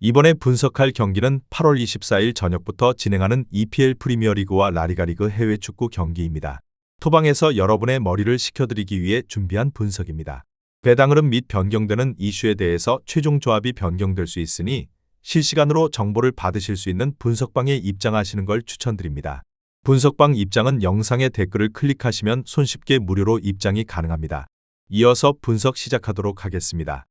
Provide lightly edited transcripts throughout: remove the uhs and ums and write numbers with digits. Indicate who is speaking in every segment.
Speaker 1: 이번에 분석할 경기는 8월 24일 저녁부터 진행하는 EPL 프리미어리그와 라리가 리그 해외 축구 경기입니다. 토방에서 여러분의 머리를 식혀드리기 위해 준비한 분석입니다. 배당 흐름 및 변경되는 이슈에 대해서 최종 조합이 변경될 수 있으니 실시간으로 정보를 받으실 수 있는 분석방에 입장하시는 걸 추천드립니다. 분석방 입장은 영상의 댓글을 클릭하시면 손쉽게 무료로 입장이 가능합니다. 이어서 분석 시작하도록 하겠습니다.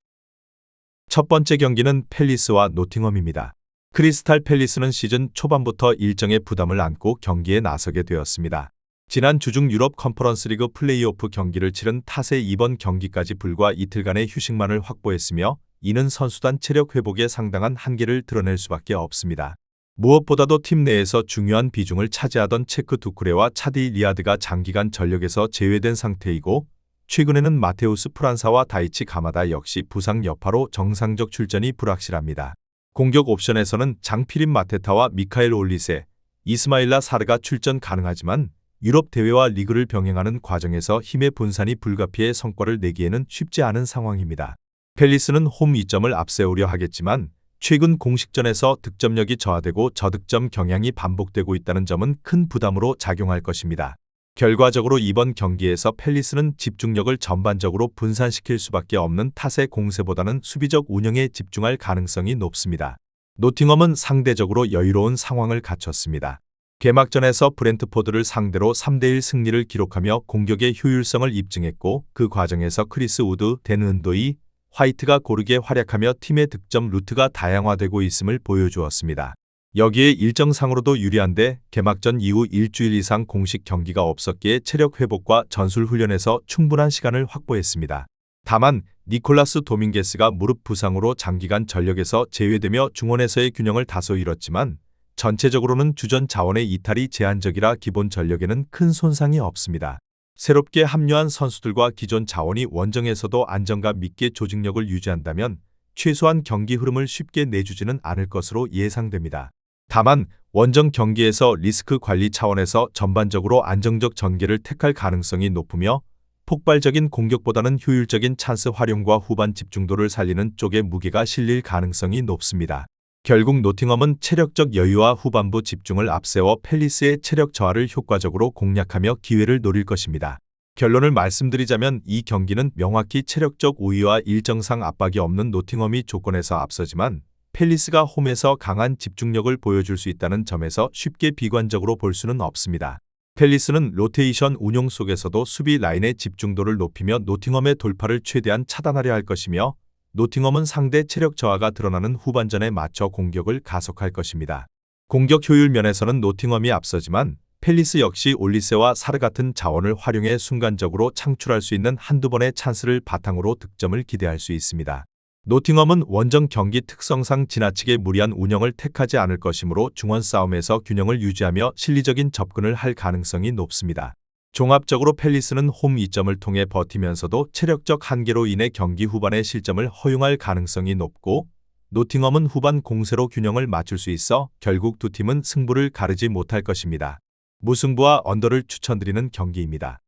Speaker 1: 첫 번째 경기는 팰리스와 노팅엄입니다. 크리스탈 팰리스는 시즌 초반부터 일정의 부담을 안고 경기에 나서게 되었습니다. 지난 주중 유럽 컨퍼런스 리그 플레이오프 경기를 치른 탓에 이번 경기까지 불과 이틀간의 휴식만을 확보했으며 이는 선수단 체력 회복에 상당한 한계를 드러낼 수밖에 없습니다. 무엇보다도 팀 내에서 중요한 비중을 차지하던 체크 두쿠레와 차디 리아드가 장기간 전력에서 제외된 상태이고 최근에는 마테우스 프란사와 다이치 가마다 역시 부상 여파로 정상적 출전이 불확실합니다. 공격 옵션에서는 장피린 마테타와 미카엘 올리세, 이스마일라 사르가 출전 가능하지만 유럽 대회와 리그를 병행하는 과정에서 힘의 분산이 불가피해 성과를 내기에는 쉽지 않은 상황입니다. 팰리스는 홈 2점을 앞세우려 하겠지만 최근 공식전에서 득점력이 저하되고 저득점 경향이 반복되고 있다는 점은 큰 부담으로 작용할 것입니다. 결과적으로 이번 경기에서 팰리스는 집중력을 전반적으로 분산시킬 수밖에 없는 탓의 공세보다는 수비적 운영에 집중할 가능성이 높습니다. 노팅엄은 상대적으로 여유로운 상황을 갖췄습니다. 개막전에서 브렌트포드를 상대로 3대1 승리를 기록하며 공격의 효율성을 입증했고 그 과정에서 크리스 우드, 댄 은도이, 화이트가 고르게 활약하며 팀의 득점 루트가 다양화되고 있음을 보여주었습니다. 여기에 일정상으로도 유리한데 개막전 이후 일주일 이상 공식 경기가 없었기에 체력 회복과 전술 훈련에서 충분한 시간을 확보했습니다. 다만 니콜라스 도밍게스가 무릎 부상으로 장기간 전력에서 제외되며 중원에서의 균형을 다소 잃었지만 전체적으로는 주전 자원의 이탈이 제한적이라 기본 전력에는 큰 손상이 없습니다. 새롭게 합류한 선수들과 기존 자원이 원정에서도 안정감 있게 조직력을 유지한다면 최소한 경기 흐름을 쉽게 내주지는 않을 것으로 예상됩니다. 다만 원정 경기에서 리스크 관리 차원에서 전반적으로 안정적 전개를 택할 가능성이 높으며 폭발적인 공격보다는 효율적인 찬스 활용과 후반 집중도를 살리는 쪽에 무게가 실릴 가능성이 높습니다. 결국 노팅엄은 체력적 여유와 후반부 집중을 앞세워 팰리스의 체력 저하를 효과적으로 공략하며 기회를 노릴 것입니다. 결론을 말씀드리자면 이 경기는 명확히 체력적 우위와 일정상 압박이 없는 노팅엄이 조건에서 앞서지만 팰리스가 홈에서 강한 집중력을 보여줄 수 있다는 점에서 쉽게 비관적으로 볼 수는 없습니다. 팰리스는 로테이션 운용 속에서도 수비 라인의 집중도를 높이며 노팅엄의 돌파를 최대한 차단하려 할 것이며 노팅엄은 상대 체력 저하가 드러나는 후반전에 맞춰 공격을 가속할 것입니다. 공격 효율 면에서는 노팅엄이 앞서지만 팰리스 역시 올리세와 사르 같은 자원을 활용해 순간적으로 창출할 수 있는 한두 번의 찬스를 바탕으로 득점을 기대할 수 있습니다. 노팅엄은 원정 경기 특성상 지나치게 무리한 운영을 택하지 않을 것이므로 중원 싸움에서 균형을 유지하며 실리적인 접근을 할 가능성이 높습니다. 종합적으로 팰리스는 홈 2점을 통해 버티면서도 체력적 한계로 인해 경기 후반에 실점을 허용할 가능성이 높고 노팅엄은 후반 공세로 균형을 맞출 수 있어 결국 두 팀은 승부를 가르지 못할 것입니다. 무승부와 언더를 추천드리는 경기입니다.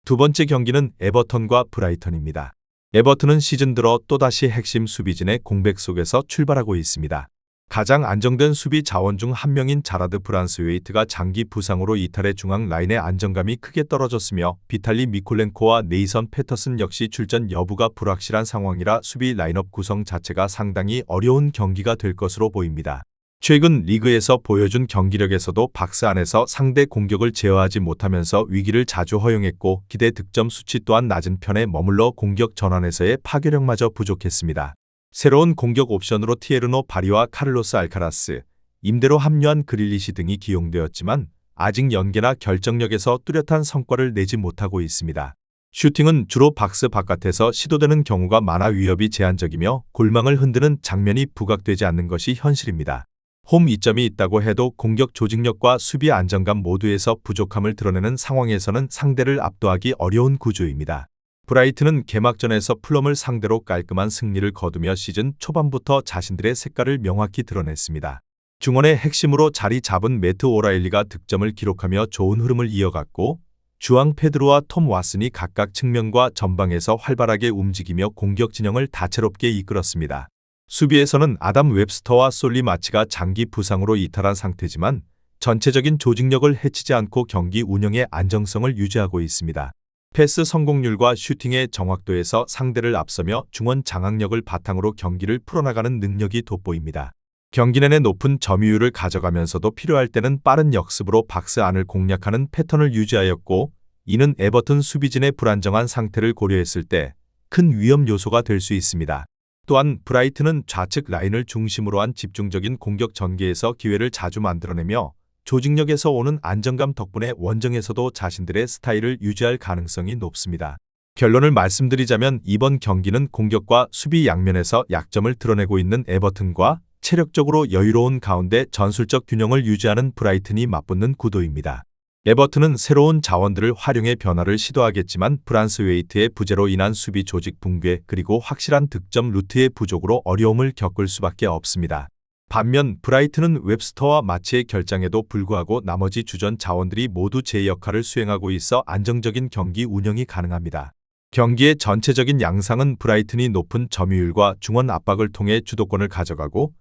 Speaker 1: 두 번째 경기는 에버턴과 브라이턴입니다. 에버턴은 시즌 들어 또다시 핵심 수비진의 공백 속에서 출발하고 있습니다. 가장 안정된 수비 자원 중 한 명인 자라드 브란스웨이트가 장기 부상으로 이탈해 중앙 라인의 안정감이 크게 떨어졌으며 비탈리 미콜렌코와 네이선 패터슨 역시 출전 여부가 불확실한 상황이라 수비 라인업 구성 자체가 상당히 어려운 경기가 될 것으로 보입니다. 최근 리그에서 보여준 경기력에서도 박스 안에서 상대 공격을 제어하지 못하면서 위기를 자주 허용했고 기대 득점 수치 또한 낮은 편에 머물러 공격 전환에서의 파괴력마저 부족했습니다. 새로운 공격 옵션으로 티에르노 바리와 카를로스 알카라스, 임대로 합류한 그릴리시 등이 기용되었지만 아직 연계나 결정력에서 뚜렷한 성과를 내지 못하고 있습니다. 슈팅은 주로 박스 바깥에서 시도되는 경우가 많아 위협이 제한적이며 골망을 흔드는 장면이 부각되지 않는 것이 현실입니다. 홈 2점이 있다고 해도 공격 조직력과 수비 안정감 모두에서 부족함을 드러내는 상황에서는 상대를 압도하기 어려운 구조입니다. 브라이튼은 개막전에서 풀럼을 상대로 깔끔한 승리를 거두며 시즌 초반부터 자신들의 색깔을 명확히 드러냈습니다. 중원의 핵심으로 자리 잡은 매트 오라일리가 득점을 기록하며 좋은 흐름을 이어갔고 주앙 페드로와 톰 왓슨이 각각 측면과 전방에서 활발하게 움직이며 공격 진영을 다채롭게 이끌었습니다. 수비에서는 아담 웹스터와 솔리 마치가 장기 부상으로 이탈한 상태지만 전체적인 조직력을 해치지 않고 경기 운영의 안정성을 유지하고 있습니다. 패스 성공률과 슈팅의 정확도에서 상대를 앞서며 중원 장악력을 바탕으로 경기를 풀어나가는 능력이 돋보입니다. 경기 내내 높은 점유율을 가져가면서도 필요할 때는 빠른 역습으로 박스 안을 공략하는 패턴을 유지하였고, 이는 에버튼 수비진의 불안정한 상태를 고려했을 때 큰 위험 요소가 될 수 있습니다. 또한 브라이튼은 좌측 라인을 중심으로 한 집중적인 공격 전개에서 기회를 자주 만들어내며 조직력에서 오는 안정감 덕분에 원정에서도 자신들의 스타일을 유지할 가능성이 높습니다. 결론을 말씀드리자면 이번 경기는 공격과 수비 양면에서 약점을 드러내고 있는 에버튼과 체력적으로 여유로운 가운데 전술적 균형을 유지하는 브라이튼이 맞붙는 구도입니다. 에버튼은 새로운 자원들을 활용해 변화를 시도하겠지만 브란스웨이트의 부재로 인한 수비 조직 붕괴 그리고 확실한 득점 루트의 부족으로 어려움을 겪을 수밖에 없습니다. 반면 브라이튼은 웹스터와 마치의 결장에도 불구하고 나머지 주전 자원들이 모두 제 역할을 수행하고 있어 안정적인 경기 운영이 가능합니다. 경기의 전체적인 양상은 브라이튼이 높은 점유율과 중원 압박을 통해 주도권을 가져가고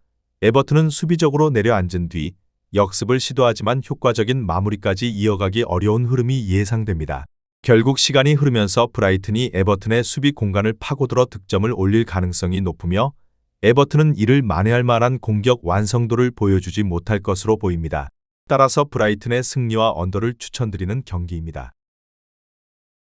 Speaker 1: 에버튼은 수비적으로 내려앉은 뒤 역습을 시도하지만 효과적인 마무리까지 이어가기 어려운 흐름이 예상됩니다. 결국 시간이 흐르면서 브라이튼이 에버튼의 수비 공간을 파고들어 득점을 올릴 가능성이 높으며 에버튼은 이를 만회할 만한 공격 완성도를 보여주지 못할 것으로 보입니다. 따라서 브라이튼의 승리와 언더를 추천드리는 경기입니다.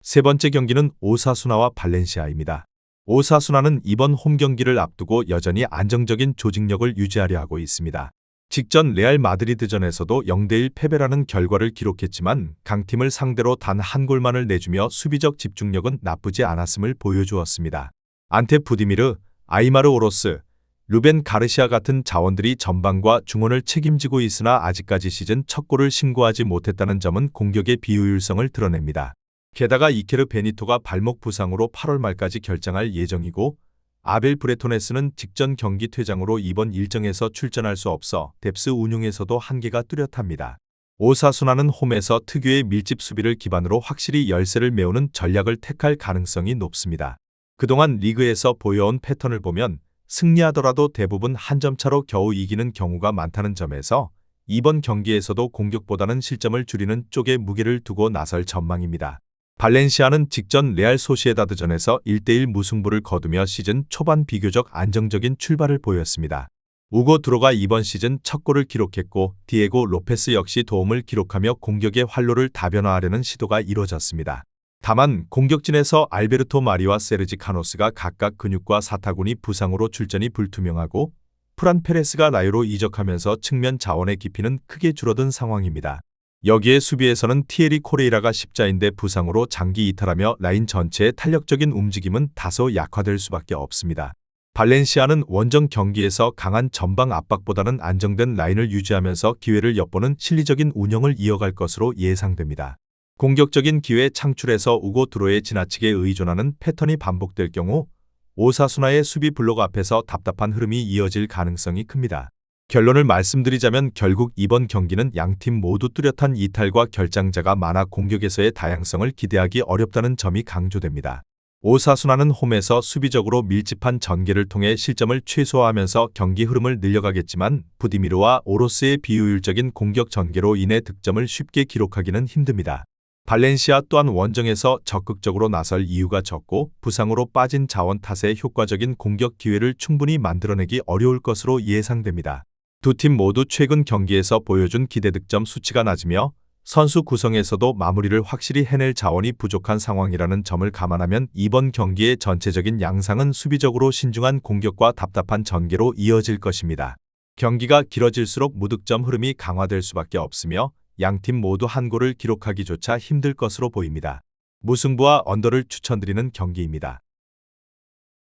Speaker 1: 세 번째 경기는 오사수나와 발렌시아입니다. 오사수나는 이번 홈 경기를 앞두고 여전히 안정적인 조직력을 유지하려 하고 있습니다. 직전 레알 마드리드전에서도 0대1 패배라는 결과를 기록했지만 강팀을 상대로 단 한 골만을 내주며 수비적 집중력은 나쁘지 않았음을 보여주었습니다. 안테 부디미르, 아이마르 오로스, 루벤 가르시아 같은 자원들이 전방과 중원을 책임지고 있으나 아직까지 시즌 첫 골을 신고하지 못했다는 점은 공격의 비효율성을 드러냅니다. 게다가 이케르 베니토가 발목 부상으로 8월 말까지 결장할 예정이고 아벨 브레토네스는 직전 경기 퇴장으로 이번 일정에서 출전할 수 없어 뎁스 운용에서도 한계가 뚜렷합니다. 오사수나는 홈에서 특유의 밀집 수비를 기반으로 확실히 열세를 메우는 전략을 택할 가능성이 높습니다. 그동안 리그에서 보여온 패턴을 보면 승리하더라도 대부분 한 점 차로 겨우 이기는 경우가 많다는 점에서 이번 경기에서도 공격보다는 실점을 줄이는 쪽에 무게를 두고 나설 전망입니다. 발렌시아는 직전 레알 소시에다드전에서 1대1 무승부를 거두며 시즌 초반 비교적 안정적인 출발을 보였습니다. 우고 드로가 이번 시즌 첫 골을 기록했고 디에고 로페스 역시 도움을 기록하며 공격의 활로를 다변화하려는 시도가 이뤄졌습니다. 다만 공격진에서 알베르토 마리와 세르지 카노스가 각각 근육과 사타구니 부상으로 출전이 불투명하고 프란 페레스가 라요로 이적하면서 측면 자원의 깊이는 크게 줄어든 상황입니다. 여기에 수비에서는 티에리 코레이라가 십자인대 부상으로 장기 이탈하며 라인 전체의 탄력적인 움직임은 다소 약화될 수밖에 없습니다. 발렌시아는 원정 경기에서 강한 전방 압박보다는 안정된 라인을 유지하면서 기회를 엿보는 실리적인 운영을 이어갈 것으로 예상됩니다. 공격적인 기회 창출에서 우고 드로에 지나치게 의존하는 패턴이 반복될 경우 오사수나의 수비 블록 앞에서 답답한 흐름이 이어질 가능성이 큽니다. 결론을 말씀드리자면 결국 이번 경기는 양팀 모두 뚜렷한 이탈과 결장자가 많아 공격에서의 다양성을 기대하기 어렵다는 점이 강조됩니다. 오사수나는 홈에서 수비적으로 밀집한 전개를 통해 실점을 최소화하면서 경기 흐름을 늘려가겠지만 부디미르와 오로스의 비효율적인 공격 전개로 인해 득점을 쉽게 기록하기는 힘듭니다. 발렌시아 또한 원정에서 적극적으로 나설 이유가 적고 부상으로 빠진 자원 탓에 효과적인 공격 기회를 충분히 만들어내기 어려울 것으로 예상됩니다. 두 팀 모두 최근 경기에서 보여준 기대 득점 수치가 낮으며 선수 구성에서도 마무리를 확실히 해낼 자원이 부족한 상황이라는 점을 감안하면 이번 경기의 전체적인 양상은 수비적으로 신중한 공격과 답답한 전개로 이어질 것입니다. 경기가 길어질수록 무득점 흐름이 강화될 수밖에 없으며 양팀 모두 한 골을 기록하기조차 힘들 것으로 보입니다. 무승부와 언더를 추천드리는 경기입니다.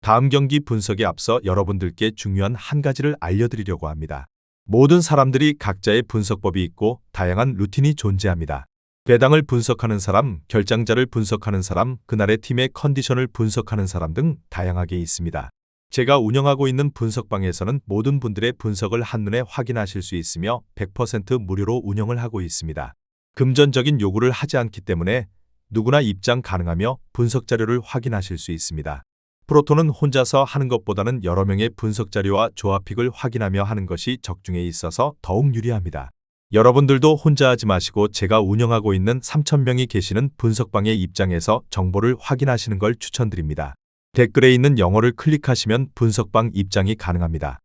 Speaker 1: 다음 경기 분석에 앞서 여러분들께 중요한 한 가지를 알려드리려고 합니다. 모든 사람들이 각자의 분석법이 있고 다양한 루틴이 존재합니다. 배당을 분석하는 사람, 결장자를 분석하는 사람, 그날의 팀의 컨디션을 분석하는 사람 등 다양하게 있습니다. 제가 운영하고 있는 분석방에서는 모든 분들의 분석을 한눈에 확인하실 수 있으며 100% 무료로 운영을 하고 있습니다. 금전적인 요구를 하지 않기 때문에 누구나 입장 가능하며 분석 자료를 확인하실 수 있습니다. 프로토는 혼자서 하는 것보다는 여러 명의 분석 자료와 조합픽을 확인하며 하는 것이 적중에 있어서 더욱 유리합니다. 여러분들도 혼자 하지 마시고 제가 운영하고 있는 3,000명이 계시는 분석방의 입장에서 정보를 확인하시는 걸 추천드립니다. 댓글에 있는 영어를 클릭하시면 분석방 입장이 가능합니다.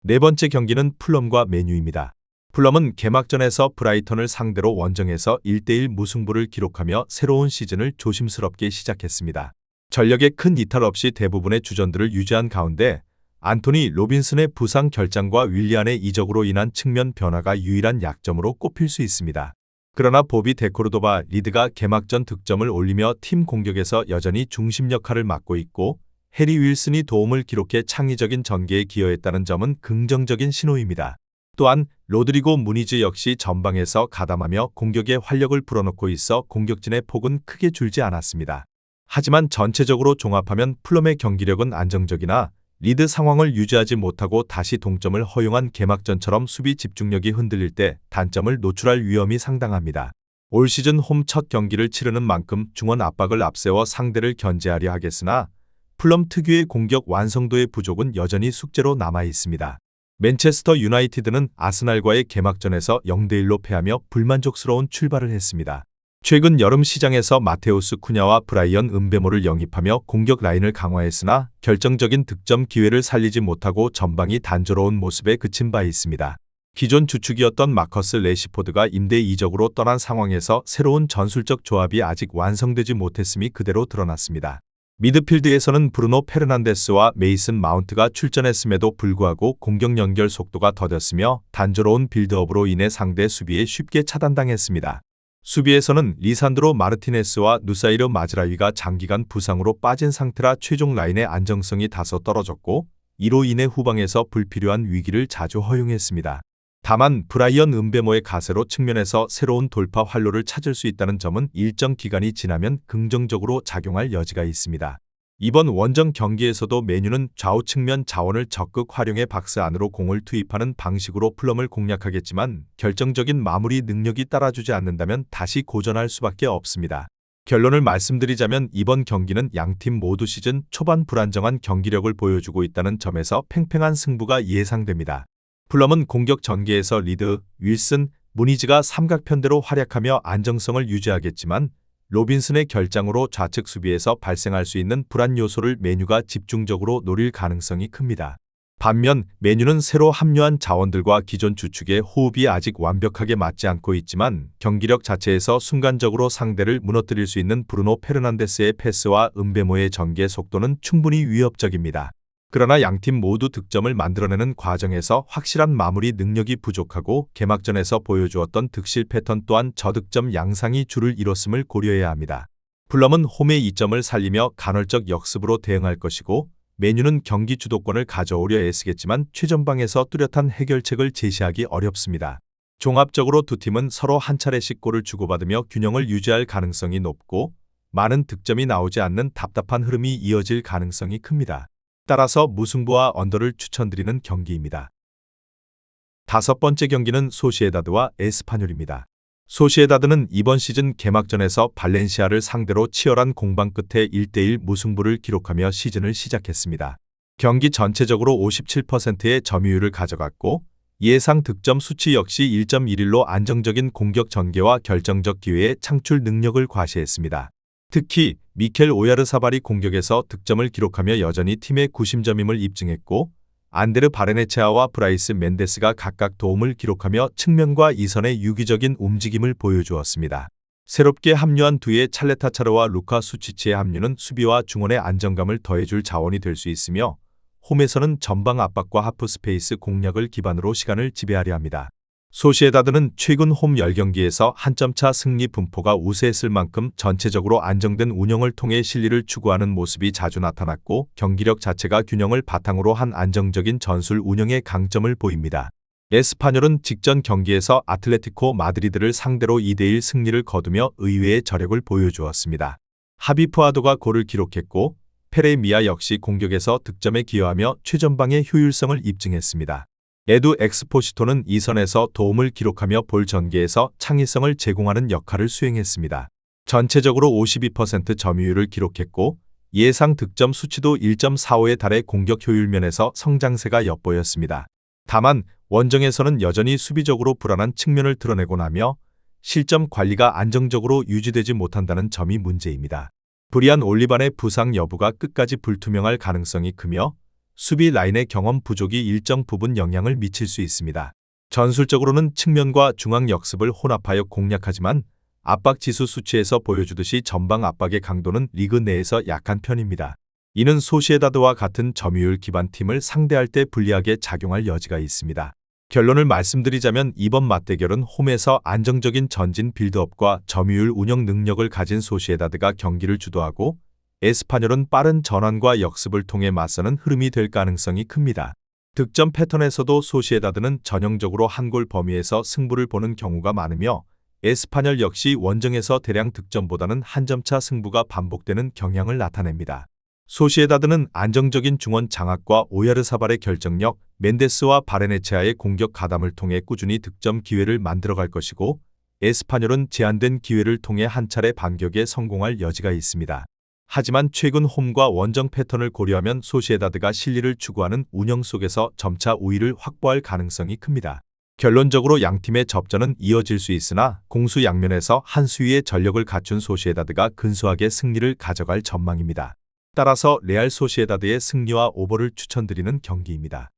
Speaker 1: 네 번째 경기는 풀럼과 맨유입니다. 풀럼은 개막전에서 브라이턴을 상대로 원정에서 1대1 무승부를 기록하며 새로운 시즌을 조심스럽게 시작했습니다. 전력에 큰 이탈 없이 대부분의 주전들을 유지한 가운데 안토니 로빈슨의 부상 결장과 윌리안의 이적으로 인한 측면 변화가 유일한 약점으로 꼽힐 수 있습니다. 그러나 보비 데코르도바 리드가 개막전 득점을 올리며 팀 공격에서 여전히 중심 역할을 맡고 있고 해리 윌슨이 도움을 기록해 창의적인 전개에 기여했다는 점은 긍정적인 신호입니다. 또한 로드리고 무니즈 역시 전방에서 가담하며 공격에 활력을 불어넣고 있어 공격진의 폭은 크게 줄지 않았습니다. 하지만 전체적으로 종합하면 풀럼의 경기력은 안정적이나 리드 상황을 유지하지 못하고 다시 동점을 허용한 개막전처럼 수비 집중력이 흔들릴 때 단점을 노출할 위험이 상당합니다. 올 시즌 홈 첫 경기를 치르는 만큼 중원 압박을 앞세워 상대를 견제하려 하겠으나 풀럼 특유의 공격 완성도의 부족은 여전히 숙제로 남아 있습니다. 맨체스터 유나이티드는 아스날과의 개막전에서 0대1로 패하며 불만족스러운 출발을 했습니다. 최근 여름 시장에서 마테우스 쿠냐와 브라이언 음베모를 영입하며 공격 라인을 강화했으나 결정적인 득점 기회를 살리지 못하고 전방이 단조로운 모습에 그친 바 있습니다. 기존 주축이었던 마커스 레시포드가 임대 이적으로 떠난 상황에서 새로운 전술적 조합이 아직 완성되지 못했음이 그대로 드러났습니다. 미드필드에서는 브루노 페르난데스와 메이슨 마운트가 출전했음에도 불구하고 공격 연결 속도가 더뎠으며 단조로운 빌드업으로 인해 상대 수비에 쉽게 차단당했습니다. 수비에서는 리산드로 마르티네스와 누사이르 마즈라위가 장기간 부상으로 빠진 상태라 최종 라인의 안정성이 다소 떨어졌고 이로 인해 후방에서 불필요한 위기를 자주 허용했습니다. 다만 브라이언 음베모의 가세로 측면에서 새로운 돌파 활로를 찾을 수 있다는 점은 일정 기간이 지나면 긍정적으로 작용할 여지가 있습니다. 이번 원정 경기에서도 맨유는 좌우 측면 자원을 적극 활용해 박스 안으로 공을 투입하는 방식으로 풀럼을 공략하겠지만 결정적인 마무리 능력이 따라주지 않는다면 다시 고전할 수밖에 없습니다. 결론을 말씀드리자면 이번 경기는 양팀 모두 시즌 초반 불안정한 경기력을 보여주고 있다는 점에서 팽팽한 승부가 예상됩니다. 풀럼은 공격 전개에서 리드, 윌슨, 무니즈가 삼각편대로 활약하며 안정성을 유지하겠지만 로빈슨의 결장으로 좌측 수비에서 발생할 수 있는 불안 요소를 맨유가 집중적으로 노릴 가능성이 큽니다. 반면 맨유는 새로 합류한 자원들과 기존 주축의 호흡이 아직 완벽하게 맞지 않고 있지만 경기력 자체에서 순간적으로 상대를 무너뜨릴 수 있는 브루노 페르난데스의 패스와 음베모의 전개 속도는 충분히 위협적입니다. 그러나 양팀 모두 득점을 만들어내는 과정에서 확실한 마무리 능력이 부족하고 개막전에서 보여주었던 득실 패턴 또한 저득점 양상이 줄을 이뤘음을 고려해야 합니다. 풀럼은 홈의 이점을 살리며 간헐적 역습으로 대응할 것이고 맨유는 경기 주도권을 가져오려 애쓰겠지만 최전방에서 뚜렷한 해결책을 제시하기 어렵습니다. 종합적으로 두 팀은 서로 한 차례씩 골을 주고받으며 균형을 유지할 가능성이 높고 많은 득점이 나오지 않는 답답한 흐름이 이어질 가능성이 큽니다. 따라서 무승부와 언더를 추천드리는 경기입니다. 다섯 번째 경기는 소시에다드와 에스파뇰입니다. 소시에다드는 이번 시즌 개막전에서 발렌시아를 상대로 치열한 공방 끝에 1대1 무승부를 기록하며 시즌을 시작했습니다. 경기 전체적으로 57%의 점유율을 가져갔고 예상 득점 수치 역시 1.11로 안정적인 공격 전개와 결정적 기회의 창출 능력을 과시했습니다. 특히 미켈 오야르사발이 공격에서 득점을 기록하며 여전히 팀의 구심점임을 입증했고 안데르 바레네체아와 브라이스 멘데스가 각각 도움을 기록하며 측면과 이선의 유기적인 움직임을 보여주었습니다. 새롭게 합류한 두의 찰레타차르와 루카 수치치의 합류는 수비와 중원의 안정감을 더해줄 자원이 될 수 있으며 홈에서는 전방 압박과 하프 스페이스 공략을 기반으로 시간을 지배하려 합니다. 소시에다드는 최근 홈 10경기에서 한 점 차 승리 분포가 우세했을 만큼 전체적으로 안정된 운영을 통해 실리를 추구하는 모습이 자주 나타났고 경기력 자체가 균형을 바탕으로 한 안정적인 전술 운영의 강점을 보입니다. 에스파뇰은 직전 경기에서 아틀레티코 마드리드를 상대로 2대1 승리를 거두며 의외의 저력을 보여주었습니다. 하비 푸아도가 골을 기록했고 페레미아 역시 공격에서 득점에 기여하며 최전방의 효율성을 입증했습니다. 에두 엑스포시토는 이선에서 도움을 기록하며 볼 전개에서 창의성을 제공하는 역할을 수행했습니다. 전체적으로 52% 점유율을 기록했고 예상 득점 수치도 1.45에 달해 공격 효율 면에서 성장세가 엿보였습니다. 다만 원정에서는 여전히 수비적으로 불안한 측면을 드러내고 나며 실점 관리가 안정적으로 유지되지 못한다는 점이 문제입니다. 브리안 올리반의 부상 여부가 끝까지 불투명할 가능성이 크며 수비 라인의 경험 부족이 일정 부분 영향을 미칠 수 있습니다. 전술적으로는 측면과 중앙 역습을 혼합하여 공략하지만 압박 지수 수치에서 보여주듯이 전방 압박의 강도는 리그 내에서 약한 편입니다. 이는 소시에다드와 같은 점유율 기반 팀을 상대할 때 불리하게 작용할 여지가 있습니다. 결론을 말씀드리자면 이번 맞대결은 홈에서 안정적인 전진 빌드업과 점유율 운영 능력을 가진 소시에다드가 경기를 주도하고 에스파뇰은 빠른 전환과 역습을 통해 맞서는 흐름이 될 가능성이 큽니다. 득점 패턴에서도 소시에다드는 전형적으로 한 골 범위에서 승부를 보는 경우가 많으며 에스파뇰 역시 원정에서 대량 득점보다는 한 점차 승부가 반복되는 경향을 나타냅니다. 소시에다드는 안정적인 중원 장악과 오야르사발의 결정력, 멘데스와 바레네체아의 공격 가담을 통해 꾸준히 득점 기회를 만들어갈 것이고 에스파뇰은 제한된 기회를 통해 한 차례 반격에 성공할 여지가 있습니다. 하지만 최근 홈과 원정 패턴을 고려하면 소시에다드가 실리를 추구하는 운영 속에서 점차 우위를 확보할 가능성이 큽니다. 결론적으로 양팀의 접전은 이어질 수 있으나 공수 양면에서 한 수위의 전력을 갖춘 소시에다드가 근소하게 승리를 가져갈 전망입니다. 따라서 레알 소시에다드의 승리와 오버를 추천드리는 경기입니다.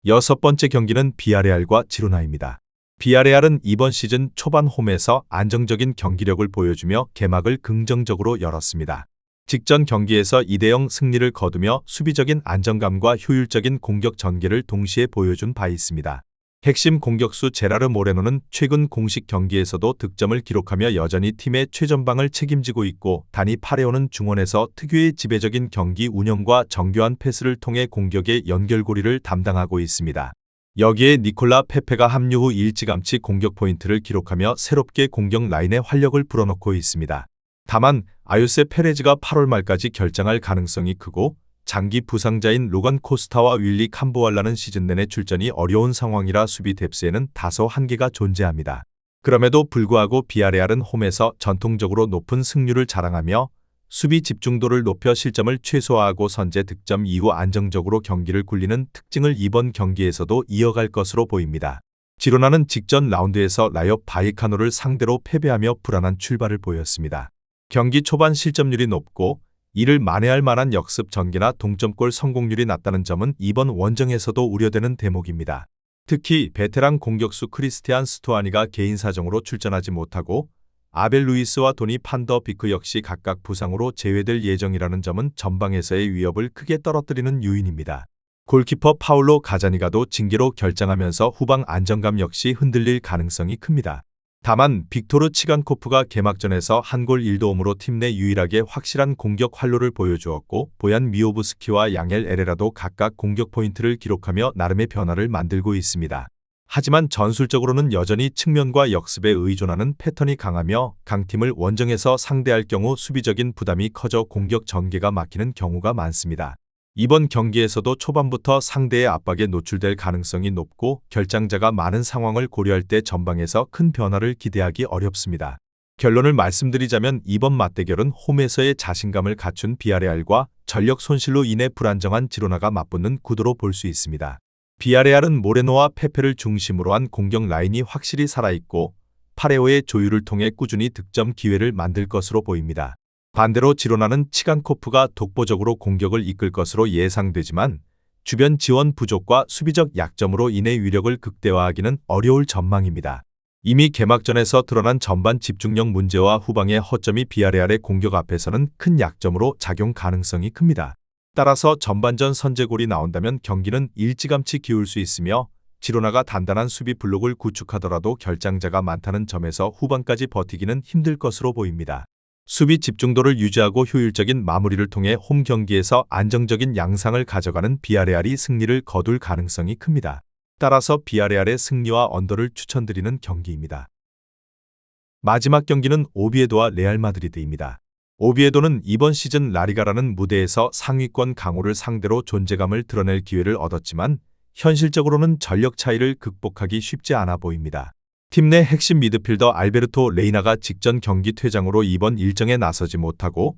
Speaker 1: 여섯 번째 경기는 비아레알과 지로나입니다. 비아레알은 이번 시즌 초반 홈에서 안정적인 경기력을 보여주며 개막을 긍정적으로 열었습니다. 직전 경기에서 2대0 승리를 거두며 수비적인 안정감과 효율적인 공격 전개를 동시에 보여준 바 있습니다. 핵심 공격수 제라르 모레노는 최근 공식 경기에서도 득점을 기록하며 여전히 팀의 최전방을 책임지고 있고 다니 파레오는 중원에서 특유의 지배적인 경기 운영과 정교한 패스를 통해 공격의 연결고리를 담당하고 있습니다. 여기에 니콜라 페페가 합류 후 일찌감치 공격 포인트를 기록하며 새롭게 공격 라인에 활력을 불어넣고 있습니다. 다만 아요세 페레즈가 8월 말까지 결장할 가능성이 크고 장기 부상자인 로간 코스타와 윌리 캄보왈라는 시즌 내내 출전이 어려운 상황이라 수비 뎁스에는 다소 한계가 존재합니다. 그럼에도 불구하고 비아레알은 홈에서 전통적으로 높은 승률을 자랑하며 수비 집중도를 높여 실점을 최소화하고 선제 득점 이후 안정적으로 경기를 굴리는 특징을 이번 경기에서도 이어갈 것으로 보입니다. 지로나는 직전 라운드에서 라요 바이카노를 상대로 패배하며 불안한 출발을 보였습니다. 경기 초반 실점률이 높고 이를 만회할 만한 역습 전개나 동점골 성공률이 낮다는 점은 이번 원정에서도 우려되는 대목입니다. 특히 베테랑 공격수 크리스티안 스투아니가 개인 사정으로 출전하지 못하고 아벨 루이스와 도니 판더 비크 역시 각각 부상으로 제외될 예정이라는 점은 전방에서의 위협을 크게 떨어뜨리는 요인입니다. 골키퍼 파울로 가자니가도 징계로 결장하면서 후방 안정감 역시 흔들릴 가능성이 큽니다. 다만 빅토르 치간코프가 개막전에서 한 골 1도움으로 팀 내 유일하게 확실한 공격 활로를 보여주었고 보얀 미오브스키와 양엘 에레라도 각각 공격 포인트를 기록하며 나름의 변화를 만들고 있습니다. 하지만 전술적으로는 여전히 측면과 역습에 의존하는 패턴이 강하며 강팀을 원정에서 상대할 경우 수비적인 부담이 커져 공격 전개가 막히는 경우가 많습니다. 이번 경기에서도 초반부터 상대의 압박에 노출될 가능성이 높고 결장자가 많은 상황을 고려할 때 전방에서 큰 변화를 기대하기 어렵습니다. 결론을 말씀드리자면 이번 맞대결은 홈에서의 자신감을 갖춘 비아레알과 전력 손실로 인해 불안정한 지로나가 맞붙는 구도로 볼 수 있습니다. 비아레알은 모레노와 페페를 중심으로 한 공격 라인이 확실히 살아있고 파레오의 조율을 통해 꾸준히 득점 기회를 만들 것으로 보입니다. 반대로 지로나는 치간코프가 독보적으로 공격을 이끌 것으로 예상되지만 주변 지원 부족과 수비적 약점으로 인해 위력을 극대화하기는 어려울 전망입니다. 이미 개막전에서 드러난 전반 집중력 문제와 후방의 허점이 비아레알의 공격 앞에서는 큰 약점으로 작용 가능성이 큽니다. 따라서 전반전 선제골이 나온다면 경기는 일찌감치 기울 수 있으며 지로나가 단단한 수비 블록을 구축하더라도 결장자가 많다는 점에서 후반까지 버티기는 힘들 것으로 보입니다. 수비 집중도를 유지하고 효율적인 마무리를 통해 홈 경기에서 안정적인 양상을 가져가는 비아레알이 승리를 거둘 가능성이 큽니다. 따라서 비아레알의 승리와 언더를 추천드리는 경기입니다. 마지막 경기는 오비에도와 레알 마드리드입니다. 오비에도는 이번 시즌 라리가라는 무대에서 상위권 강호를 상대로 존재감을 드러낼 기회를 얻었지만 현실적으로는 전력 차이를 극복하기 쉽지 않아 보입니다. 팀 내 핵심 미드필더 알베르토 레이나가 직전 경기 퇴장으로 이번 일정에 나서지 못하고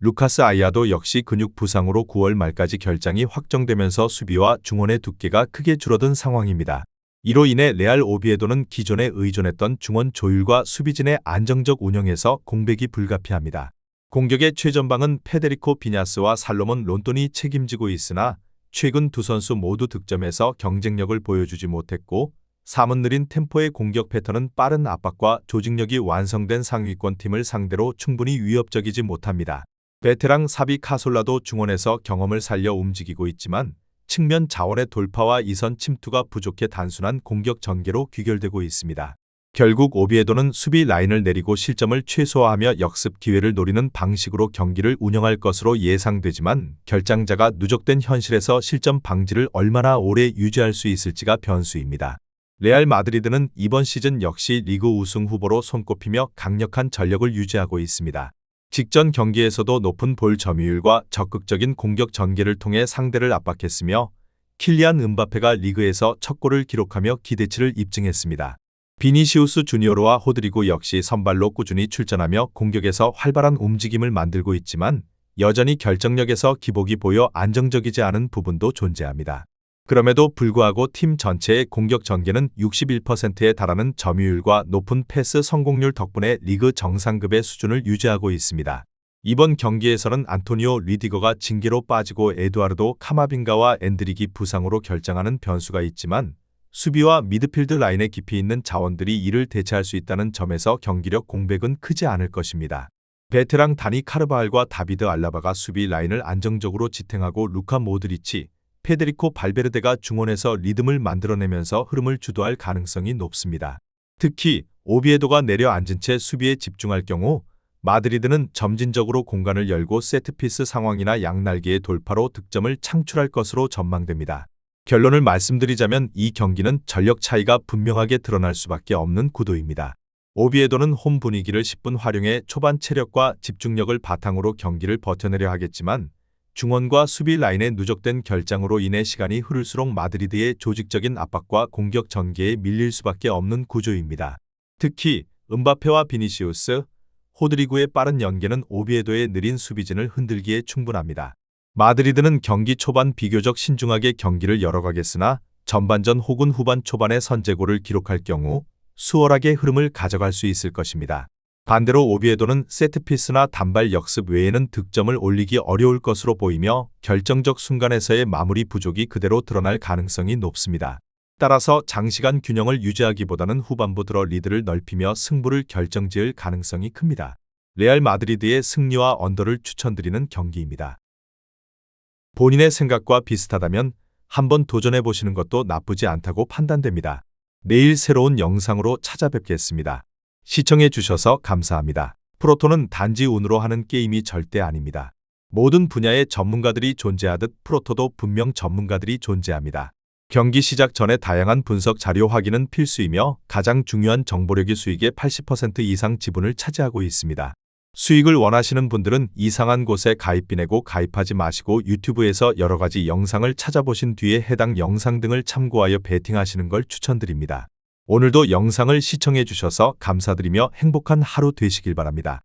Speaker 1: 루카스 아이아도 역시 근육 부상으로 9월 말까지 결장이 확정되면서 수비와 중원의 두께가 크게 줄어든 상황입니다. 이로 인해 레알 오비에도는 기존에 의존했던 중원 조율과 수비진의 안정적 운영에서 공백이 불가피합니다. 공격의 최전방은 페데리코 비냐스와 살로몬 론돈이 책임지고 있으나 최근 두 선수 모두 득점에서 경쟁력을 보여주지 못했고 사뭇 느린 템포의 공격 패턴은 빠른 압박과 조직력이 완성된 상위권 팀을 상대로 충분히 위협적이지 못합니다. 베테랑 사비 카솔라도 중원에서 경험을 살려 움직이고 있지만 측면 자원의 돌파와 이선 침투가 부족해 단순한 공격 전개로 귀결되고 있습니다. 결국 오비에도는 수비 라인을 내리고 실점을 최소화하며 역습 기회를 노리는 방식으로 경기를 운영할 것으로 예상되지만 결장자가 누적된 현실에서 실점 방지를 얼마나 오래 유지할 수 있을지가 변수입니다. 레알 마드리드는 이번 시즌 역시 리그 우승 후보로 손꼽히며 강력한 전력을 유지하고 있습니다. 직전 경기에서도 높은 볼 점유율과 적극적인 공격 전개를 통해 상대를 압박했으며 킬리안 음바페가 리그에서 첫 골을 기록하며 기대치를 입증했습니다. 비니시우스 주니어르와 호드리고 역시 선발로 꾸준히 출전하며 공격에서 활발한 움직임을 만들고 있지만 여전히 결정력에서 기복이 보여 안정적이지 않은 부분도 존재합니다. 그럼에도 불구하고 팀 전체의 공격 전개는 61%에 달하는 점유율과 높은 패스 성공률 덕분에 리그 정상급의 수준을 유지하고 있습니다. 이번 경기에서는 안토니오 리디거가 징계로 빠지고 에두아르도 카마빙가와 엔드릭이 부상으로 결장하는 변수가 있지만 수비와 미드필드 라인에 깊이 있는 자원들이 이를 대체할 수 있다는 점에서 경기력 공백은 크지 않을 것입니다. 베테랑 다니 카르바알과 다비드 알라바가 수비 라인을 안정적으로 지탱하고 루카 모드리치, 페데리코 발베르데가 중원에서 리듬을 만들어내면서 흐름을 주도할 가능성이 높습니다. 특히 오비에도가 내려앉은 채 수비에 집중할 경우 마드리드는 점진적으로 공간을 열고 세트피스 상황이나 양날개의 돌파로 득점을 창출할 것으로 전망됩니다. 결론을 말씀드리자면 이 경기는 전력 차이가 분명하게 드러날 수밖에 없는 구도입니다. 오비에도는 홈 분위기를 10분 활용해 초반 체력과 집중력을 바탕으로 경기를 버텨내려 하겠지만 중원과 수비 라인의 누적된 결장으로 인해 시간이 흐를수록 마드리드의 조직적인 압박과 공격 전개에 밀릴 수밖에 없는 구조입니다. 특히 음바페와 비니시우스, 호드리구의 빠른 연계는 오비에도의 느린 수비진을 흔들기에 충분합니다. 마드리드는 경기 초반 비교적 신중하게 경기를 열어가겠으나 전반전 혹은 후반 초반에 선제골을 기록할 경우 수월하게 흐름을 가져갈 수 있을 것입니다. 반대로 오비에도는 세트피스나 단발 역습 외에는 득점을 올리기 어려울 것으로 보이며 결정적 순간에서의 마무리 부족이 그대로 드러날 가능성이 높습니다. 따라서 장시간 균형을 유지하기보다는 후반부 들어 리드를 넓히며 승부를 결정지을 가능성이 큽니다. 레알 마드리드의 승리와 언더를 추천드리는 경기입니다. 본인의 생각과 비슷하다면 한번 도전해보시는 것도 나쁘지 않다고 판단됩니다. 내일 새로운 영상으로 찾아뵙겠습니다. 시청해주셔서 감사합니다. 프로토는 단지 운으로 하는 게임이 절대 아닙니다. 모든 분야의 전문가들이 존재하듯 프로토도 분명 전문가들이 존재합니다. 경기 시작 전에 다양한 분석 자료 확인은 필수이며 가장 중요한 정보력이 수익의 80% 이상 지분을 차지하고 있습니다. 수익을 원하시는 분들은 이상한 곳에 가입비 내고 가입하지 마시고 유튜브에서 여러 가지 영상을 찾아보신 뒤에 해당 영상 등을 참고하여 베팅하시는 걸 추천드립니다. 오늘도 영상을 시청해 주셔서 감사드리며 행복한 하루 되시길 바랍니다.